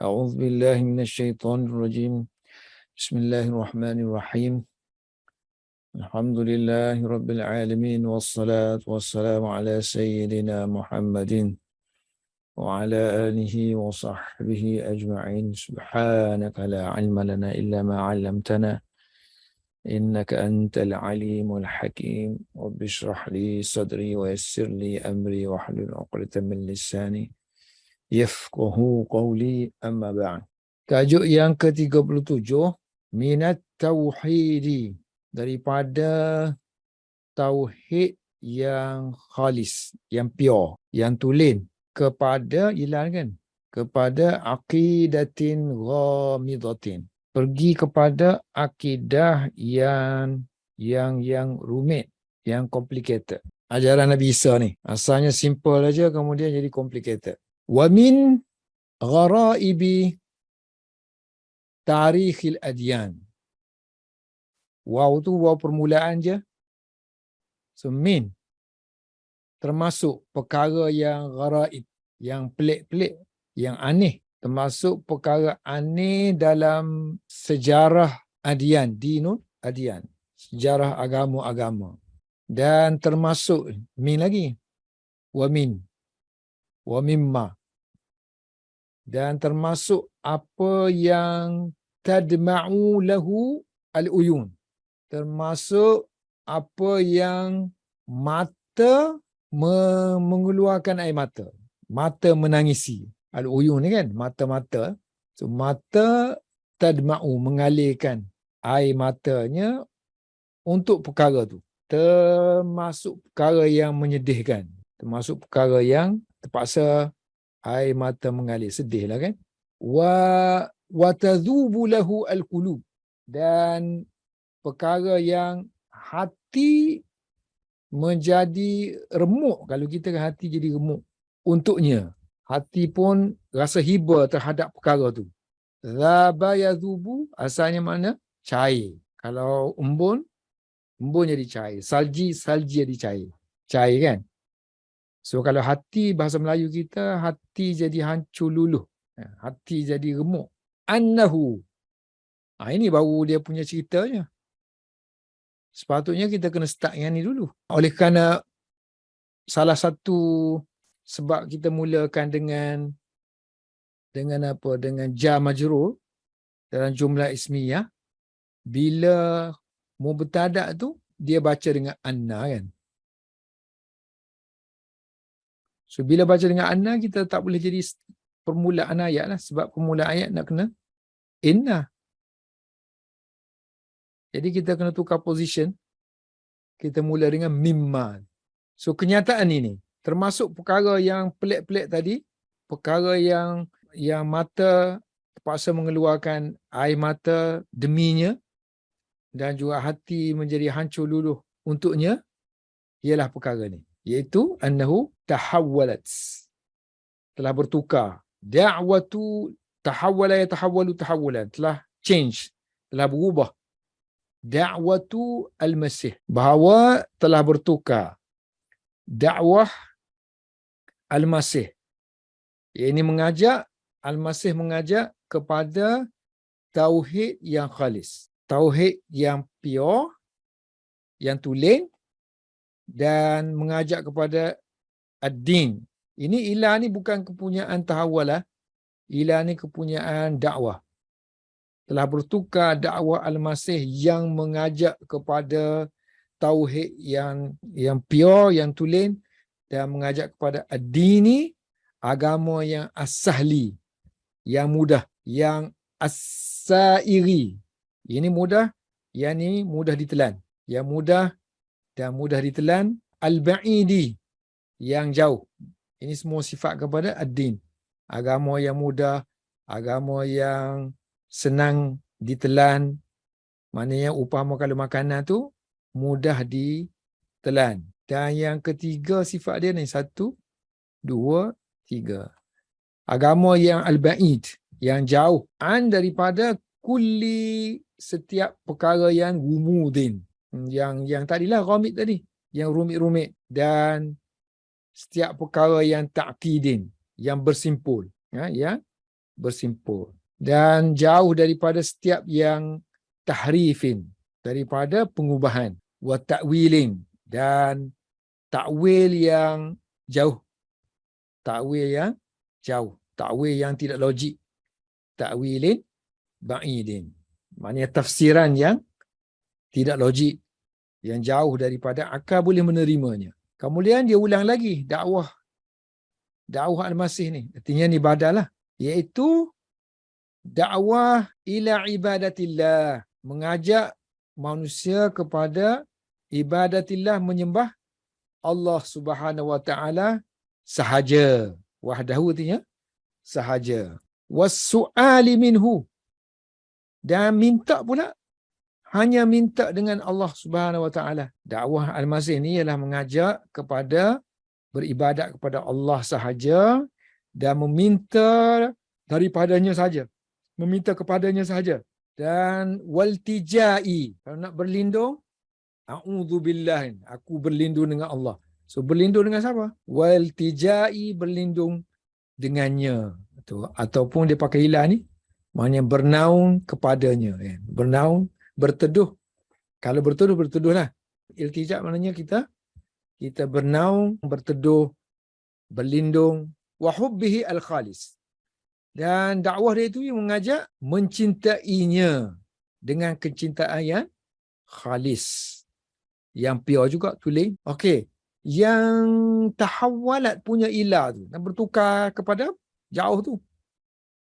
أعوذ بالله من الشيطان الرجيم. بسم الله الرحمن الرحيم. الحمد لله رب العالمين والصلاة والسلام على سيدنا محمد وعلى آله وصحبه أجمعين. سبحانك لا علم لنا إلا ما علمتنا إنك أنت العليم الحكيم. رب اشرح لي صدري ويسر لي أمري واحلل عقدة من لساني yafqahu qawli, amma ba'd. Tajuk yang ke-37, minat tauhidi, daripada tauhid yang khalis, yang pure, yang tulen, kepada ilan kan, kepada aqidatin ghamidatin, pergi kepada akidah yang rumit, yang complicated. Ajaran Nabi Isa ni asalnya simple aja, kemudian jadi complicated. Wa min gharaibi tarikhil adyan. Waw tu waw permulaan je. So min, termasuk perkara yang gharaib, yang pelik-pelik, yang aneh. Termasuk perkara aneh dalam sejarah adyan, dinul adyan, sejarah agama-agama. Dan termasuk min lagi. Wa min. Wa mimma. Dan termasuk apa yang tadma'u lahu al-uyun. Termasuk apa yang mata mengeluarkan air mata. Mata menangisi. Al-uyun ni kan, mata-mata. So, mata tadma'u, mengalirkan air matanya untuk perkara tu. Termasuk perkara yang menyedihkan. Termasuk perkara yang terpaksa air mata mengalir, sedih lah kan. Wa tadhubu lahu al-qulub, dan perkara yang hati menjadi remuk. Kalau kita kan hati jadi remuk untuknya, hati pun rasa hiba terhadap perkara tu. Dhaba yadhubu, asalnya mana? Cair. Kalau embun jadi cair. Salji jadi cair. Cair kan? So kalau hati, bahasa Melayu kita, hati jadi hancur luluh. Hati jadi remuk. Annahu. Ini baru dia punya ceritanya. Sepatutnya kita kena start dengan ni dulu. Oleh kerana salah satu sebab kita mulakan dengan apa? Dengan ja majrur dalam jumlah ismiyah. Bila mubtada' tu, dia baca dengan anna kan. So bila baca dengan anna, kita tak boleh jadi permulaan ayat lah. Sebab permulaan ayat nak kena inna. Jadi kita kena tukar position. Kita mula dengan mimma. So kenyataan ini, termasuk perkara yang pelik-pelik tadi, perkara yang mata terpaksa mengeluarkan air mata deminya, dan juga hati menjadi hancur luluh untuknya, ialah perkara ni. Iaitu annahu tahawwalat, telah bertukar. Da'watu tahawwala yatahawwalu tahawulan, telah change, telah berubah. Da'watu al-Masih, bahawa telah bertukar. Dakwah al-Masih, ini mengajak, al-Masih mengajak kepada tauhid yang khalis, tauhid yang pure, yang tulen, dan mengajak kepada ad-din. Ini ilah ni bukan kepunyaan tahawwalah, ilah ni kepunyaan dakwah. Telah bertukar dakwah al-Masih yang mengajak kepada tauhid yang pure, yang tulen, dan mengajak kepada ad-dini, agama yang as-sahli, yang mudah, yang as-sairi. Ini mudah, yang ini mudah ditelan. Yang mudah dan mudah ditelan. Al-ba'idi, yang jauh. Ini semua sifat kepada ad-din. Agama yang mudah, agama yang senang ditelan. Maknanya upama kalau makanan tu mudah ditelan. Dan yang ketiga sifat dia ni, 1, 2, 3. Agama yang al-ba'id, yang jauh. An daripada kulli, setiap perkara yang gumudin. Yang tadilah ghamid tadi. Yang rumit-rumit. Dan setiap perkara yang ta'qidin, yang bersimpul. Yang bersimpul. Dan jauh daripada setiap yang tahrifin, daripada pengubahan, wa ta'wilin, dan takwil yang jauh, takwil yang jauh, takwil yang tidak logik, takwilin ba'idin, maknanya tafsiran yang tidak logik, yang jauh daripada akal boleh menerimanya. Kemudian dia ulang lagi dakwah Al-Masih ni, artinya ni badalah, iaitu dakwah ila ibadatillah, mengajak manusia kepada ibadatillah, menyembah Allah Subhanahu wa taala sahaja, wahdahu artinya sahaja, was-su'ali minhu, dan minta pula, hanya minta dengan Allah Subhanahu wa taala. Dakwah Al-Masih ni ialah mengajak kepada beribadat kepada Allah sahaja dan meminta daripadanya sahaja, meminta kepadanya sahaja. Dan waltijai, kalau nak berlindung, a'udzubillah, aku berlindung dengan Allah. So berlindung dengan siapa? Waltijai, berlindung dengannya. Ataupun dia pakai ilah ni, maknanya bernaung kepadanya. Bernaung, berteduh. Kalau berteduh, berteduhlah. Iltija maknanya kita bernaung, berteduh, berlindung. Wa hubbihi al-khalis. Dan dakwah dia itu yang mengajak mencintainya dengan kecintaan yang khalis, yang pure juga, tulen. Okey, yang tahawwalat punya ilah tu, dan bertukar kepada jauh tu.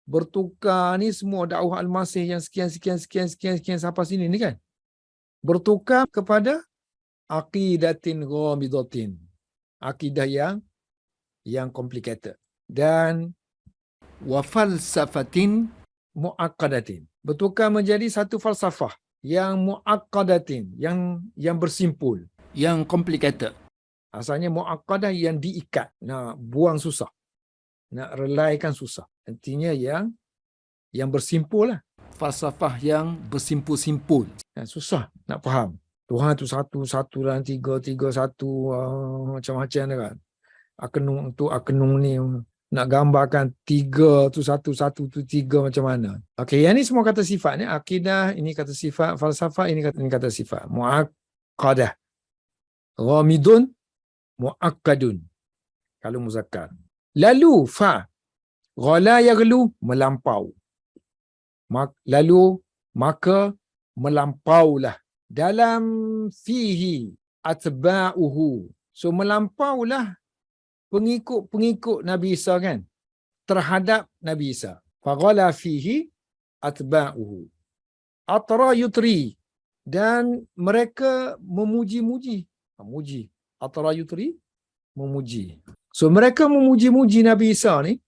Bertukar ni semua dakwah Al-Masih yang sekian sampai sini ni kan. Bertukar kepada aqidatin ghamidatin, akidah yang complicated, dan wa falsafatin muaqqadatin, bertukar menjadi satu falsafah yang muaqqadatin, yang bersimpul, yang complicated. Asalnya muaqqadah yang diikat, nak buang susah, nak relaikan susah. Artinya yang bersimpul lah. Falsafah yang bersimpul-simpul. Susah nak faham. Tuhan tu satu dan tiga satu, macam-macam kan. Akenung tu, akenung ni, nak gambarkan tiga tu satu tu tiga macam mana. Okey, yang ni semua kata sifat ni. Akidah, ini kata sifat. Falsafah, ini kata sifat. Muaqqadah. Ghamidun, muaqqadun kalau muzakkar. Lalu fa, ghala yaghlu, melampau. Lalu maka melampaulah. Dalam fihi atba'uhu, so melampaulah pengikut Nabi Isa kan, terhadap Nabi Isa. Faghala fihi atba'uhu atra yutri, dan mereka memuji-muji. Atra yutri, memuji. So mereka memuji-muji Nabi Isa ni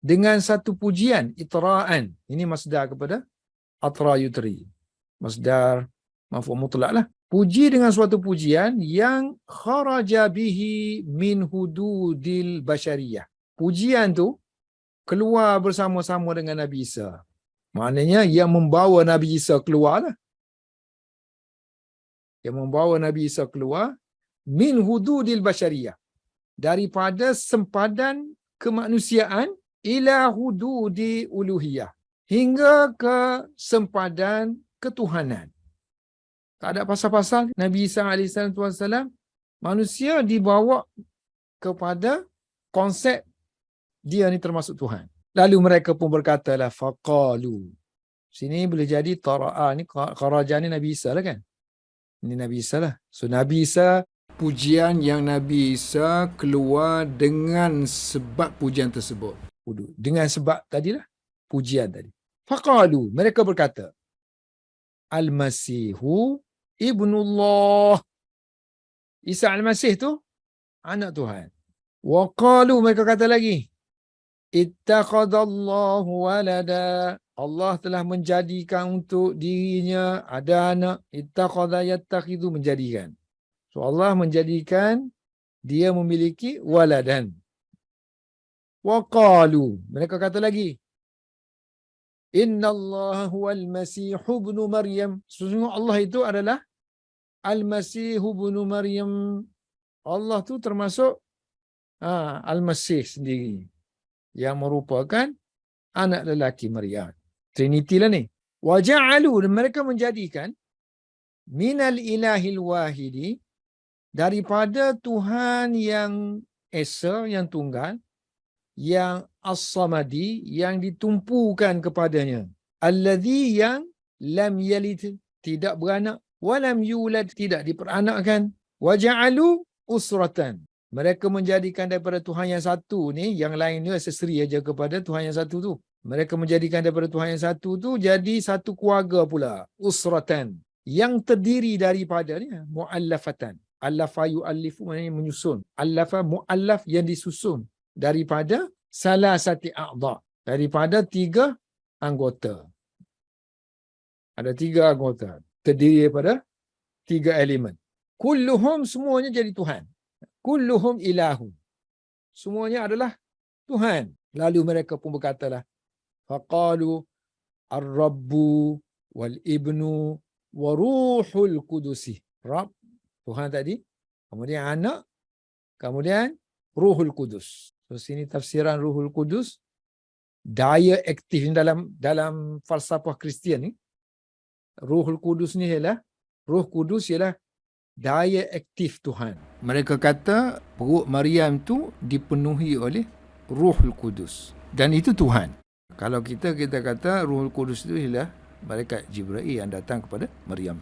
dengan satu pujian, itra'an. Ini masdar kepada atra yutri, masdar maf'ul mutlak lah. Puji dengan suatu pujian yang kharaja bihi min hududil basyariyah. Pujian tu keluar bersama-sama dengan Nabi Isa. Maknanya yang membawa Nabi Isa keluar lah. Yang membawa Nabi Isa keluar min hududil basyariyah, daripada sempadan kemanusiaan, ila hududi uluhiyah, hingga ke sempadan ketuhanan. Tak ada pasal-pasal Nabi Isa AS, manusia dibawa kepada konsep dia ni termasuk Tuhan. Lalu mereka pun berkatalah faqalu. Sini boleh jadi tara'a ni, kharaja ni Nabi Isa lah kan. Ini Nabi Isa lah. So Nabi Isa, pujian yang Nabi Isa keluar dengan sebab pujian tersebut. Dengan sebab tadilah, pujian tadi. Faqalu, mereka berkata, Al-Masihu Ibnullah. Isa Al-Masih tu anak Tuhan. Wa qalu, mereka kata lagi, ittakhadallahu walada. Allah telah menjadikan untuk dirinya ada anak. Ittakhadha yattakhidhu, menjadikan. So Allah menjadikan dia memiliki waladan. Wa qalu, mereka kata lagi, innallaha huwal masihu ibnu Maryam. Sesungguhnya Allah itu adalah Al-Masih ibnu Maryam. Allah tu termasuk Al-Masih sendiri, yang merupakan anak lelaki Maryam. Trinity lah ni. Wa ja'alu, mereka menjadikan minal ilahil wahidi, daripada Tuhan yang esa, yang tunggal, yang as-samadi, yang ditumpukan kepadanya, alladhi, yang lam yalid, tidak beranak, walam yulad, tidak diperanakkan, waja'alu usratan, mereka menjadikan daripada Tuhan yang satu ni, yang lain ni aksesori aja kepada Tuhan yang satu tu. Mereka menjadikan daripada Tuhan yang satu tu jadi satu keluarga pula, usratan, yang terdiri daripada ni muallafatan. Allafa yu'allifu, maknanya menyusun. Allafa, muallaf, yang disusun daripada salasati a'dha, daripada 3 anggota. Ada 3 anggota, terdiri daripada 3 elemen. Kulluhum, semuanya jadi Tuhan. Kulluhum ilahu, semuanya adalah Tuhan. Lalu mereka pun berkatalah, faqalu ar-rabbu wal ibnu wa ruhul qudusi. Rabb, Tuhan tadi, kemudian anak, kemudian ruhul kudus. So sini tafsiran ruhul kudus, daya aktif dalam falsafah Kristian ni. Ruhul kudus ni ialah, Ruh Kudus ialah daya aktif Tuhan. Mereka kata perut Maryam tu dipenuhi oleh Ruhul Kudus, dan itu Tuhan. Kalau kita kata Ruhul Kudus itu ialah malaikat Jibril yang datang kepada Maryam.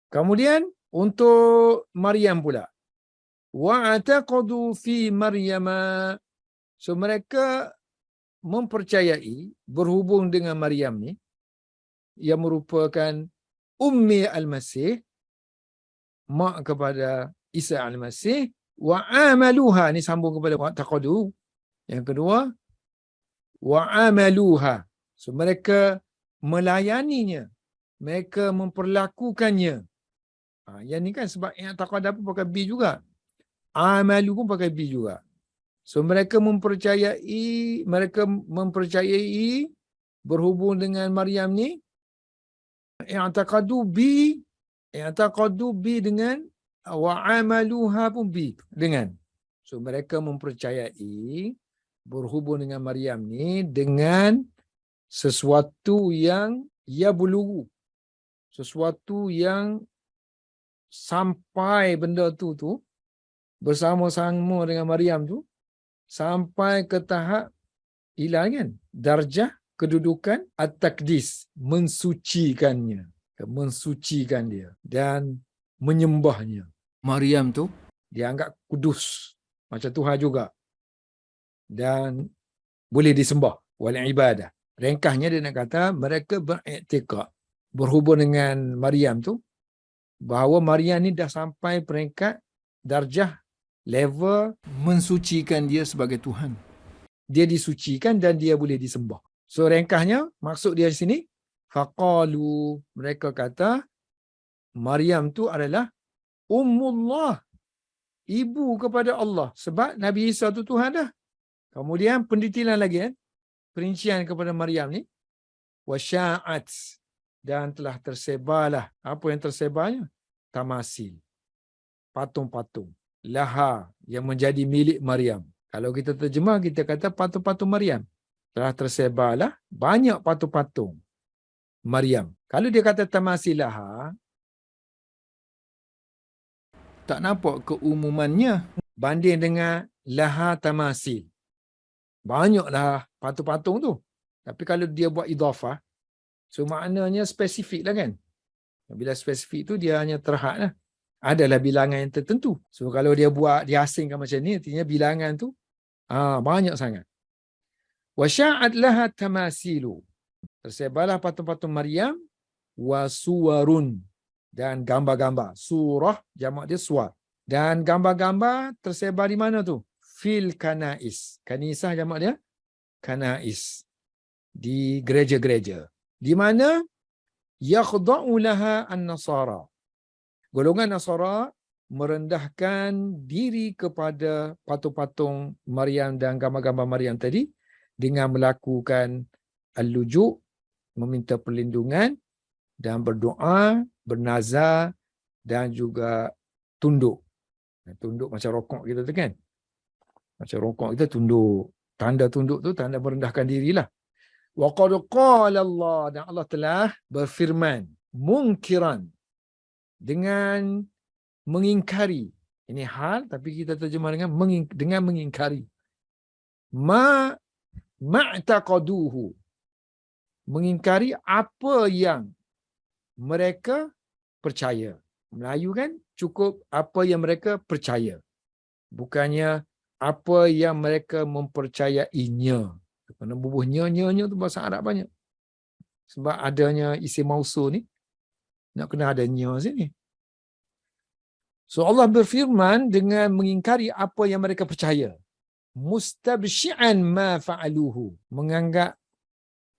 Kemudian untuk Maryam pula, wa'ataqadu fi Maryama, so mereka mempercayai, berhubung dengan Maryam ni, yang merupakan ummi al-Masih, mak kepada Isa al-Masih, wa amaluha, ni sambung kepada wa'taqadu. Yang kedua, wa amaluha, so mereka melayaninya, mereka memperlakukannya. Yang ni kan sebab yang taqada pun pakai B juga, amalu pun pakai B juga. So mereka mempercayai berhubung dengan Maryam ni, i'taqadu bi dengan wa amaluha pun bi dengan. So mereka mempercayai berhubung dengan Maryam ni dengan sesuatu yang ya bulugu, sesuatu yang sampai benda tu bersama-sama dengan Maryam tu sampai ke tahap ila kan, darjah kedudukan at-taqdis, mensucikannya, mensucikan dia dan menyembahnya. Maryam tu dianggap kudus macam Tuhan juga dan boleh disembah, wal ibadah. Ringkasnya dia nak kata mereka beriktikad berhubung dengan Maryam tu bahawa Maryam ni dah sampai peringkat darjah level mensucikan dia sebagai Tuhan. Dia disucikan dan dia boleh disembah. So ringkasnya maksud dia di sini, faqalu, mereka kata Maryam tu adalah ummullah, ibu kepada Allah, sebab Nabi Isa tu Tuhan dah. Kemudian pendetilan lagi perincian kepada Maryam ni, wasya'at, dan telah tersebarlah. Apa yang tersebarnya? Tamasil, patung-patung, laha, yang menjadi milik Maryam. Kalau kita terjemah, kita kata patung-patung Maryam. Telah tersebarlah banyak patung-patung Maryam. Kalau dia kata tamasil laha, tak nampak keumumannya banding dengan laha tamasil. Banyaklah patung-patung tu. Tapi kalau dia buat idhafah, so maknanya spesifik lah kan. Bila spesifik tu dia hanya terhad lah. Adalah bilangan yang tertentu. So kalau dia buat, dia asingkan macam ni, artinya bilangan tu banyak sangat. Wasya'at laha tamasilu, tersebarlah patung-patung Maryam, wa suwarun, dan gambar-gambar. Surah jamak dia suwar. Dan gambar-gambar tersebar di mana tu? Fil kanais. Kanisah jamak dia kanais. Di gereja-gereja. Di mana yakhda'u laha an-nasara. Golongan Nasara merendahkan diri kepada patung-patung Maryam dan gambar-gambar Maryam tadi dengan melakukan al-luju', meminta perlindungan dan berdoa, bernazar dan juga tunduk. Tunduk macam rokok kita tu kan. Macam rokok kita tunduk. Tanda tunduk tu tanda merendahkan dirilah. Wa qad qala Allah, dan Allah telah berfirman mungkiran, dengan mengingkari. Ini hal tapi kita terjemah dengan mengingkari. Ma'taqaduhu, mengingkari apa yang mereka percaya. Melayu kan cukup apa yang mereka percaya. Bukannya apa yang mereka mempercayainya. Kena bubuh nya tu bahasa Arab banyak. Sebab adanya isim mausul ni, nak kena ada nya sini. So Allah berfirman dengan mengingkari apa yang mereka percaya. Mustabsyi'an ma fa'aluhu, menganggap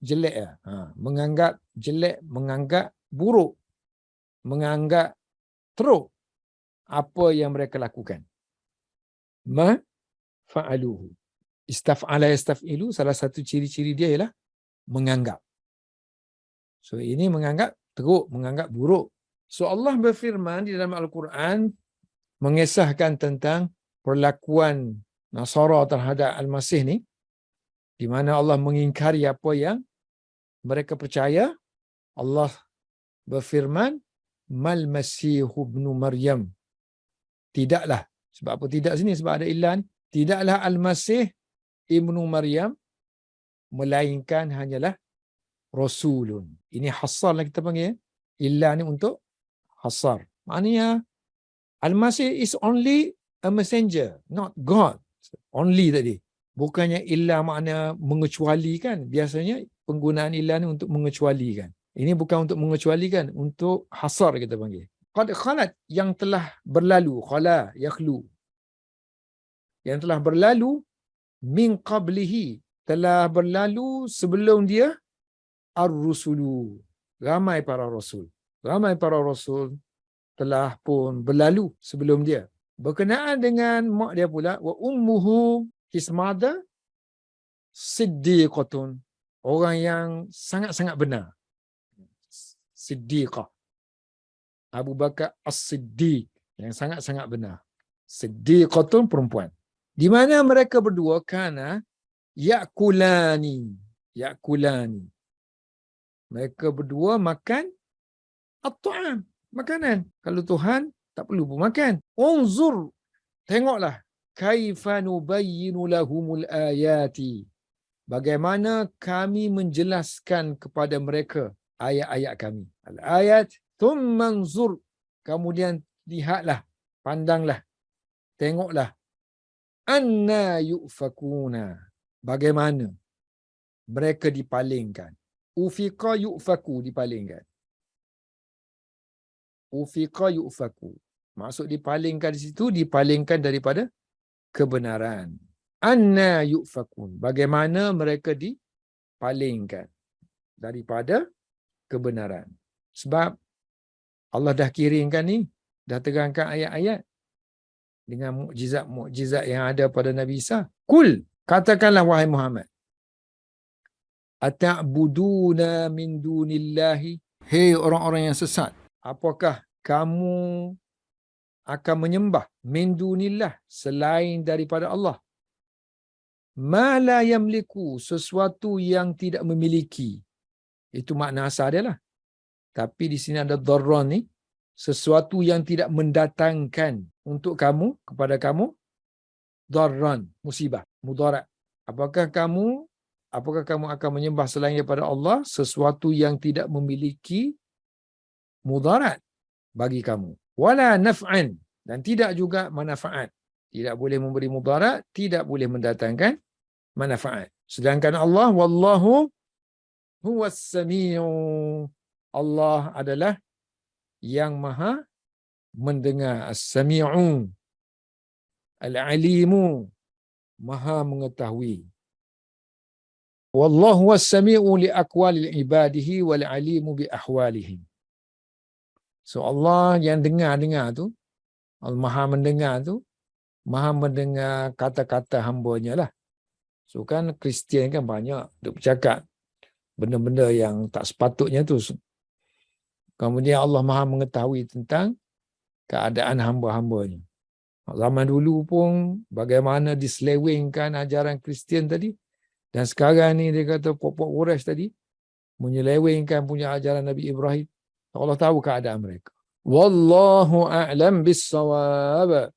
jelek, menganggap jelek, menganggap buruk, menganggap teruk apa yang mereka lakukan. Ma fa'aluhu. Istaf'ala yastaf'ilu, salah satu ciri-ciri dia ialah menganggap. So ini menganggap teruk, menganggap buruk. So Allah berfirman di dalam Al-Quran mengisahkan tentang perlakuan Nasara terhadap Al-Masih ni, di mana Allah mengingkari apa yang mereka percaya. Allah berfirman, mal Masihu ibnu Maryam. Tidaklah. Sebab apa tidak sini? Sebab ada ilan. Tidaklah Al-Masih ibnu Maryam melainkan hanyalah Rasulun. Ini hasar lah kita panggil. Ilan ni untuk hasar. Maknanya Al-Masih is only a messenger, not God. Only tadi. Bukannya illa makna mengecualikan. Biasanya penggunaan illa ni untuk mengecualikan. Ini bukan untuk mengecualikan, untuk hasar kita panggil. Qad khalat, yang telah berlalu. Khala, yakhlu. Yang telah berlalu, min qablihi, telah berlalu sebelum dia, ar-rusulu. Ramai para rasul. Ramai para rasul telah pun berlalu sebelum dia. Berkenaan dengan mak dia pula, wa ummuhu, his mother, siddiqatun, orang yang sangat-sangat benar. Siddiqah. Abu Bakar As-Siddiq, yang sangat-sangat benar. Siddiqatun, perempuan. Di mana mereka berdua kana yakulani. Yakulani. Mereka berdua makan at-ta'am, makanan. Kalau Tuhan tak perlu pun makan. Unzur, tengoklah, kaifa nubayyinu lahumul ayati, bagaimana kami menjelaskan kepada mereka ayat-ayat kami. Al-ayat, thumma anzur, kemudian lihatlah, pandanglah, tengoklah, anna yu'fakuna, bagaimana mereka dipalingkan. Ufiqa yu'faku, dipalingkan. Ufiqa yu'faku, maksud dipalingkan di situ, dipalingkan daripada kebenaran. Anna yu'fakun, bagaimana mereka dipalingkan daripada kebenaran. Sebab Allah dah kirimkan ni, dah terangkan ayat-ayat dengan mukjizat-mukjizat yang ada pada Nabi Isa. Kul, katakanlah wahai Muhammad, ata'buduna min dunillahi, hei orang-orang yang sesat, apakah kamu akan menyembah min dunillah, selain daripada Allah, ma la yamliku, sesuatu yang tidak memiliki. Itu makna asal dia lah. Tapi di sini ada dharran ni, sesuatu yang tidak mendatangkan untuk kamu, kepada kamu, dharran, musibah, mudarat. Apakah kamu akan menyembah selain daripada Allah sesuatu yang tidak memiliki mudarat bagi kamu. Wala naf'an, dan tidak juga manfaat. Tidak boleh memberi mudarat, tidak boleh mendatangkan manfaat. Sedangkan Allah, wallahu huwas sami'u, Allah adalah yang maha mendengar. As-sami'u, al-alimu, maha mengetahui. Wallahu huwas sami'u li aqwalil ibadihi wal alimu bi ahwalihim. So Allah yang dengar tu, Allah maha mendengar tu, maha mendengar kata-kata hamba-Nya lah. So kan Kristian kan banyak duk bercakap benda-benda yang tak sepatutnya tu. Kemudian Allah maha mengetahui tentang keadaan hamba-hamba-Nya. Zaman dulu pun bagaimana diselewengkan ajaran Kristian tadi, Dan sekarang ni dia kata puak-puak Quraisy tadi menyelewengkan punya ajaran Nabi Ibrahim. Allah tahu keadaan mereka. Wallahu a'lam bis-shawab.